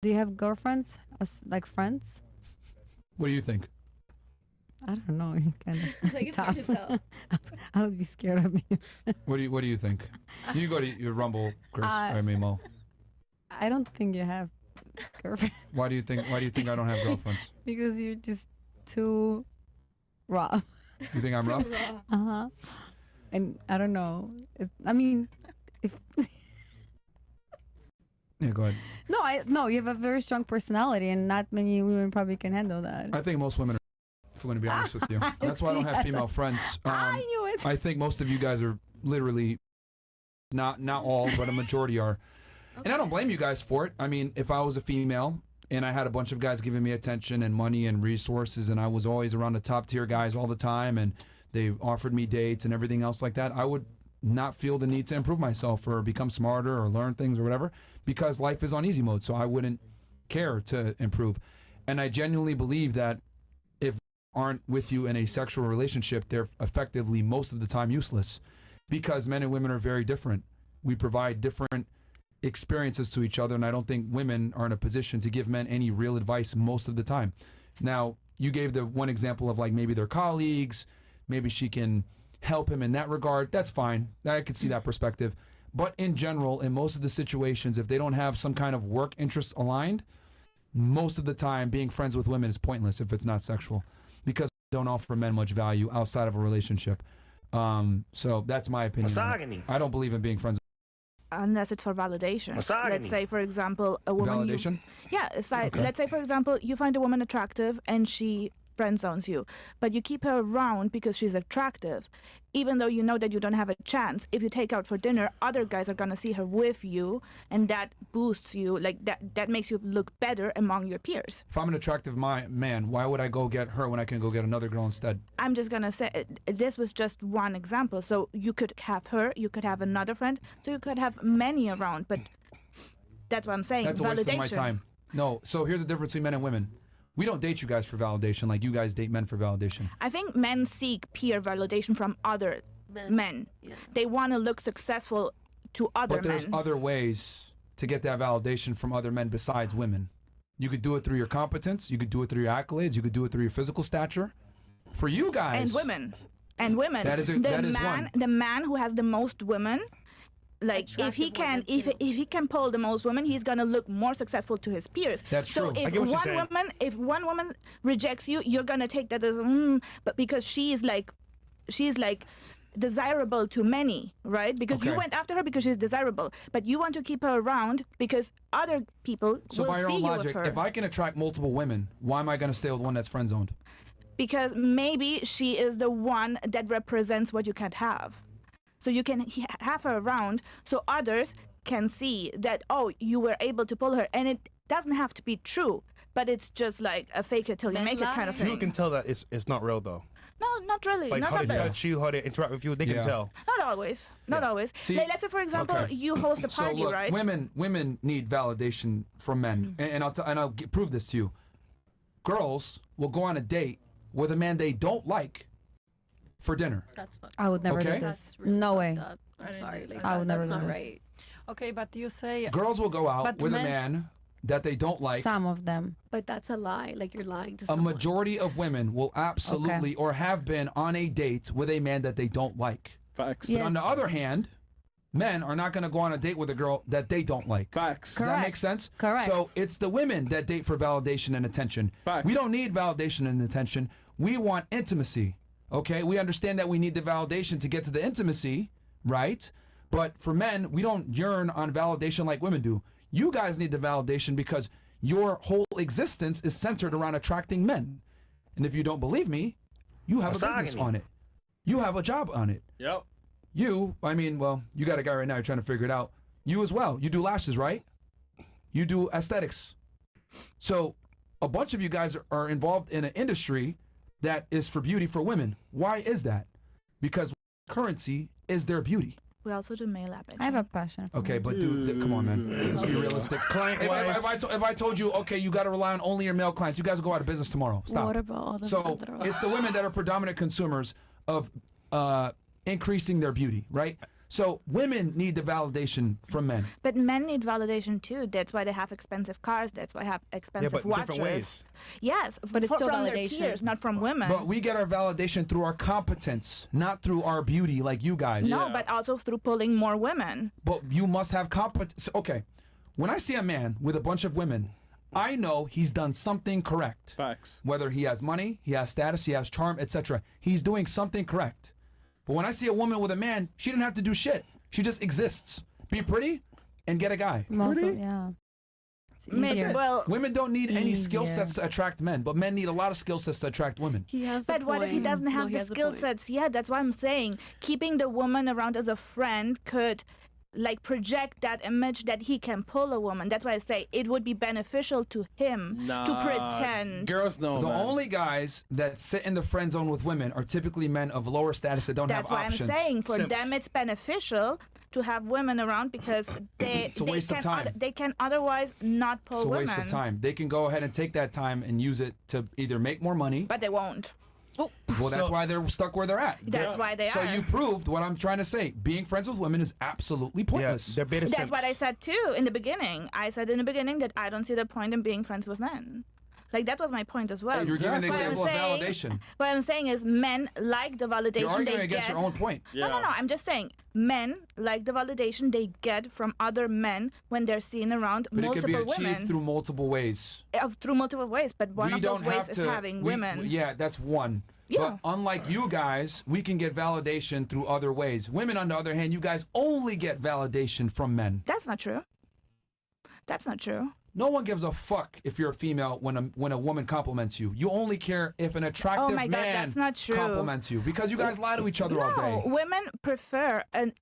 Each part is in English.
Do you have girlfriends? Like friends? What do you think? I don't know. You're kind of Like, it's hard to tell. I would be scared of you. What do you think? You go to your Rumble, Chris. I mean, Mo. I don't think you have girlfriends. Why do you think I don't have girlfriends? Because you're just too rough. You think I'm rough? Uh-huh. And I don't know. I mean, if Yeah, go ahead. no, you have a very strong personality, and not many women probably can handle that. I think most women are, if I'm going to be honest with you. That's why I don't have female friends. I knew it. I think most of you guys are literally, not all, but a majority are. Okay. And I don't blame you guys for it. I mean, if I was a female and I had a bunch of guys giving me attention and money and resources, and I was always around the top tier guys all the time, and they offered me dates and everything else like that, I would not feel the need to improve myself or become smarter or learn things or whatever, because life is on easy mode, so I wouldn't care to improve. And I genuinely believe that if aren't with you in a sexual relationship, they're effectively most of the time useless, because men and women are very different. We provide different experiences to each other, and I don't think women are in a position to give men any real advice most of the time. Now, you gave the one example of like maybe their colleagues, maybe she can help him in that regard. That's fine. I could see that perspective. But in general, in most of the situations, if they don't have some kind of work interests aligned, most of the time being friends with women is pointless if it's not sexual, because they don't offer men much value outside of a relationship. So that's my opinion. Misogyny. I don't believe in being friends. Unless it's for validation. Misogyny. Let's say, for example, a woman. Validation? It's like, let's say, for example, you find a woman attractive and she friend zones you, but you keep her around because she's attractive, even though you know that you don't have a chance. If you take out for dinner, other guys are gonna see her with you, and that boosts you. Like that makes you look better among your peers. If I'm an attractive man, why would I go get her when I can go get another girl instead? I'm just gonna say this was just one example. So you could have her, you could have another friend, so you could have many around. But that's what I'm saying. That's a waste of my time. No. So here's the difference between men and women. We don't date you guys for validation like you guys date men for validation. I think men seek peer validation from other men. Yeah. They want to look successful to other men. But there's other ways to get that validation from other men besides women. You could do it through your competence. You could do it through your accolades. You could do it through your physical stature. For you guys. And women. And women. That is one. The man who has the most women, like if he can pull the most women, he's gonna look more successful to his peers. That's so true. If one woman rejects you, you're gonna take that as but because she's like desirable to many, right? Because you went after her because she's desirable, but you want to keep her around because other people will see you with her. So by your own logic, if I can attract multiple women, why am I gonna stay with one that's friend zoned? Because maybe she is the one that represents what you can't have. So you can have her around so others can see that, oh, you were able to pull her. And it doesn't have to be true, but it's just like a fake it till you make it kind of thing. People can tell that it's not real, though. No, not really. Like not how they touch you, how they interact with you, they can tell. Not always. Not always. See, like, let's say, for example, you host a party, so look, right? Women need validation from men. And I'll prove this to you. Girls will go on a date with a man they don't like for dinner. That's fucked I would never do this. Really no way. I'm sorry. Like, I would never do that's not this. right. Okay, but you say girls will go out with a man that they don't like. Some of them. But that's a lie. Like, you're lying to a someone. majority of women will absolutely or have been on a date with a man that they don't like. Facts. But on the other hand, men are not going to go on a date with a girl that they don't like. Facts. Does that make sense? Correct. So it's the women that date for validation and attention. Facts. We don't need validation and attention. We want intimacy. Okay? We understand that we need the validation to get to the intimacy, right? But for men, we don't yearn on validation like women do. You guys need the validation because your whole existence is centered around attracting men. And if you don't believe me, you have a business on it. You have a job on it. Yep. You got a guy right now, you're trying to figure it out. You as well. You do lashes, right? You do aesthetics. So a bunch of you guys are involved in an industry that is for beauty for women. Why is that? Because currency is their beauty. We also do male app. I have a passion. Okay, but come on, man. Let's be realistic. If I told you, okay, you got to rely on only your male clients, you guys will go out of business tomorrow. Stop. What about all the So it's the women that are predominant consumers of increasing their beauty, right? So women need the validation from men. But men need validation too. That's why they have expensive cars. That's why they have expensive but in watches. different ways. Yes, But it's still from validation. their peers, not from women. But we get our validation through our competence, not through our beauty like you guys. No, but also through pulling more women. But you must have competence. Okay, when I see a man with a bunch of women, I know he's done something correct. Facts. Whether he has money, he has status, he has charm, etc. He's doing something correct. But when I see a woman with a man, she didn't have to do shit. She just exists. Be pretty and get a guy. Yeah. It's easier. Well, Women don't need any skill Easier. sets to attract men, but men need a lot of skill sets to attract women. He has a but what if he point. doesn't No, have he the has a skill point. sets? Yeah, that's what I'm saying. Keeping the woman around as a friend could like project that image that he can pull a woman. That's why I say it would be beneficial to him to pretend. Girls know, The man. only guys that sit in the friend zone with women are typically men of lower status that don't That's have why options. I'm saying for Simps. them it's beneficial to have women around because they It's a waste of time. They can otherwise not pull It's a women. waste of time. They can go ahead and take that time and use it to either make more money. But they won't. Well, that's So- why they're stuck where they're at. That's why they So are. you proved what I'm trying to say. Being friends with women is absolutely pointless. Yeah, they're beta That's simps. what I said too in the beginning. I said in the beginning that I don't see the point in being friends with men. Like that was my point as well. You're giving an What I'm example of saying- validation. What I'm saying is men like the validation You're arguing they against get. your own point. No, I'm just saying men like the validation they get from other men when they're seen around But it could be multiple achieved women. through multiple ways. Through multiple ways, but one we of those don't ways have is to. having we- women. Yeah, that's one. Yeah. But unlike you guys, we can get validation through other ways. Women, on the other hand, you guys only get validation from men. That's not true. That's not true. No one gives a fuck if you're a female when a woman compliments you. You only care if an attractive Oh my God, man that's not true. compliments you because you guys lie to each other all day. No, women prefer an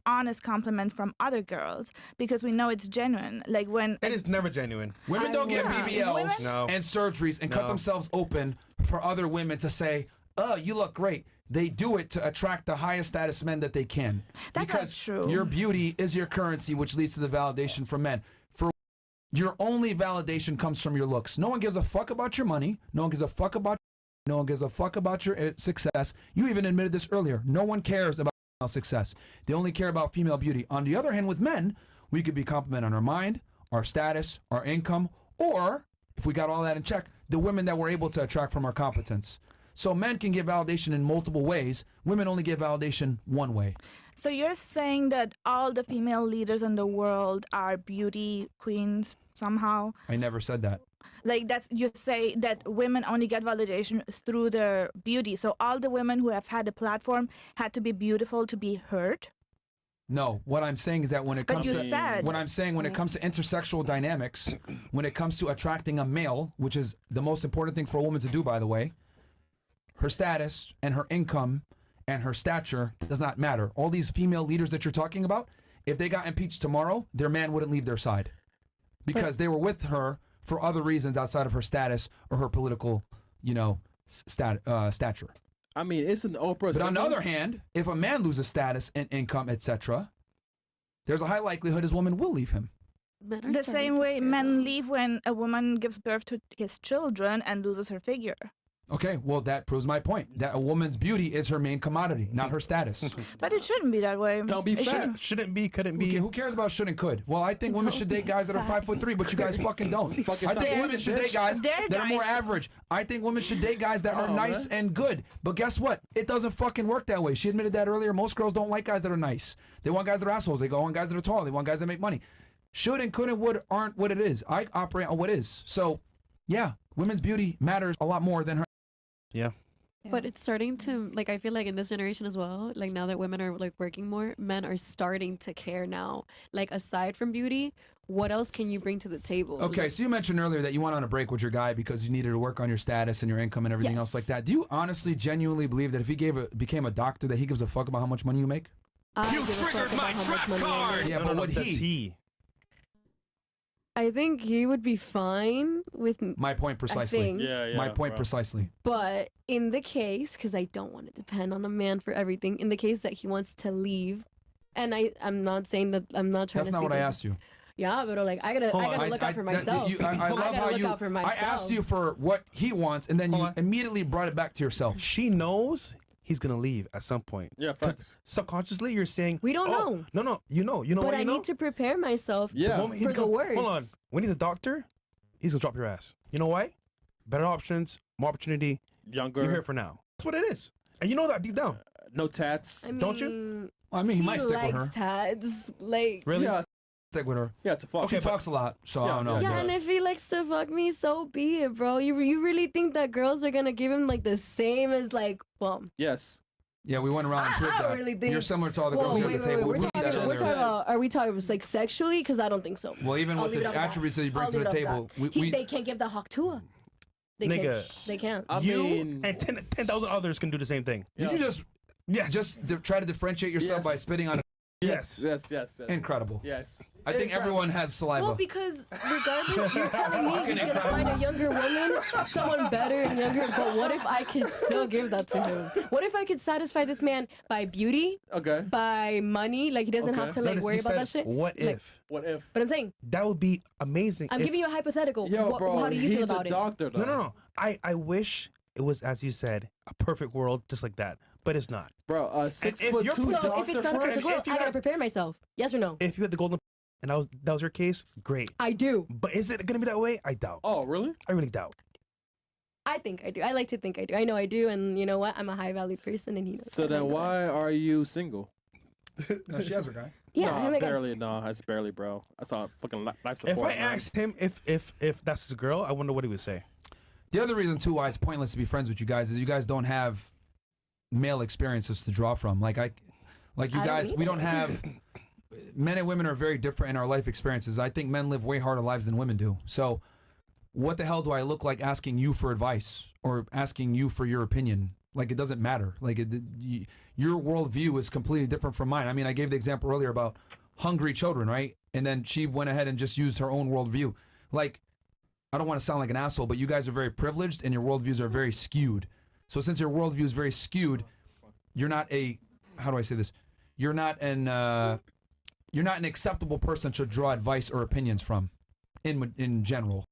honest compliment from other girls because we know it's genuine. Like when It is never genuine. Women don't get Yeah. BBLs Women- No. and surgeries and cut No. themselves open for other women to say, "Oh, you look great." They do it to attract the highest status men that they can. That's not because true. your beauty is your currency, which leads to the validation from men. For your only validation comes from your looks. No one gives a fuck about your money. No one gives a fuck about. No one gives a fuck about your success. You even admitted this earlier. No one cares about success. They only care about female beauty. On the other hand, with men, we could be complimented on our mind, our status, our income, or if we got all that in check, the women that we're able to attract from our competence. So men can get validation in multiple ways. Women only get validation one way. So you're saying that all the female leaders in the world are beauty queens somehow? I never said that. Like that's you say that women only get validation through their beauty. So all the women who have had a platform had to be beautiful to be heard. No, what I'm saying is that when it But comes you to said- when I'm saying when it comes to intersexual dynamics, when it comes to attracting a male, which is the most important thing for a woman to do, by the way, her status and her income and her stature does not matter. All these female leaders that you're talking about, if they got impeached tomorrow, their man wouldn't leave their side because they were with her for other reasons outside of her status or her political, stature. I mean, it's an Oprah. But on the other hand, if a man loses status and income, etc., there's a high likelihood his woman will leave him. Men are The starting same to way care, men though. leave when a woman gives birth to his children and loses her figure. Okay, well, that proves my point. That a woman's beauty is her main commodity, not her status. But it shouldn't be that way. Don't be It fat. Shouldn't be, couldn't be. Who cares about should and could? Well, I think women should date guys that are 5'3", but you guys fucking don't. Fucking I think talk. women should date guys They're that are more guys- average. I think women should date guys that are on, nice man. and good. But guess what? It doesn't fucking work that way. She admitted that earlier. Most girls don't like guys that are nice. They want guys that are assholes. They go on guys that are tall. They want guys that make money. Should and could and would aren't what it is. I operate on what is. So, yeah, women's beauty matters a lot more than her. Yeah. But it's starting to, like, I feel like in this generation as well, like now that women are like working more, men are starting to care now. Like aside from beauty, what else can you bring to the table? Okay, Like, so you mentioned earlier that you went on a break with your guy because you needed to work on your status and your income and everything Yes. else like that. Do you honestly, genuinely believe that if he became a doctor, that he gives a fuck about how much money you make? I give a fuck about how much money I make. Yeah, but would does he? I think he would be fine with My point I precisely. think. Yeah. My point bro. precisely. But in the case, because I don't want to depend on a man for everything, in the case that he wants to leave, and I'm not saying that I'm not trying That's to. not speak what I this- asked you. Yeah, but like I gotta look out for myself. I I love gotta how look you. out for I myself. asked you for what he wants, and then you Hold on. immediately brought it back to yourself. She knows he's gonna leave at some point. Yeah, 'Cause facts. subconsciously you're saying We don't know. No, you know But what I you know. need to prepare myself Yeah. The moment he for the becomes- worst. Hold on. When he's a doctor, he's gonna drop your ass. You know why? Better options, more opportunity. Younger. You're here for now. That's what it is, and you know that deep down. No tats. I mean, Don't you? I mean, he might stick with likes her. tats. Like, Really? Yeah. Stick with her. Yeah, it's a fuck. She talks a lot, so I don't know. Yeah, yeah, but- and if he likes to fuck me, so be it, bro. You really think that girls are gonna give him like the same as like, well, Yes. Yeah, we went around and proved I don't that. really think- You're similar to all the whoa, girls here wait, at the wait, table. wait, We proved that we're earlier. talking about, are we talking like sexually? Because I don't think so. Well, even I'll with leave it the on that. attributes that you bring I'll to the leave it on table, that. They can't give the haktua. They Nigga. can't. They can't. I you mean, and 10,000 others can do the same thing. you just try to differentiate yourself Yes. by spitting on. Yes. yes. Incredible. Yes. I think everyone has saliva. Well, because regardless, you're telling me he's gonna find a younger woman, someone better and younger. But what if I could still give that to him? What if I could satisfy this man by beauty, Okay. by money? Like he doesn't Okay. have to like Notice worry he about said, that shit. What Like, if? What if? But I'm saying, That would be amazing. I'm if- giving you a hypothetical. Yo, bro. How do you he's feel about a it? doctor, though. No. I wish it was, as you said, a perfect world just like that. But it's not. Bro, 6 if foot you're- two So doctor, if it's not a Fresh? perfect world, if you I gotta had- prepare myself. Yes or no? If you had the golden and that was your case, great. I do. But is it gonna be that way? I doubt. Oh, really? I really doubt. I think I do. I like to think I do. I know I do, and you know what? I'm a high valued person, and he knows. So that. I then know that. why are you single? No, she has her guy. Yeah, no, oh my God. barely. No, it's barely, bro. I saw fucking life support. If I man. asked him if that's his girl, I wonder what he would say. The other reason too why it's pointless to be friends with you guys is you guys don't have male experiences to draw from. Like you I don't guys, we either. don't have. Men and women are very different in our life experiences. I think men live way harder lives than women do. So, what the hell do I look like asking you for advice or asking you for your opinion? Like it doesn't matter. Like your worldview is completely different from mine. I mean, I gave the example earlier about hungry children, right? And then she went ahead and just used her own worldview. Like, I don't want to sound like an asshole, but you guys are very privileged and your worldviews are very skewed. So since your worldview is very skewed, you're not how do I say this? You're not an acceptable person to draw advice or opinions from in general.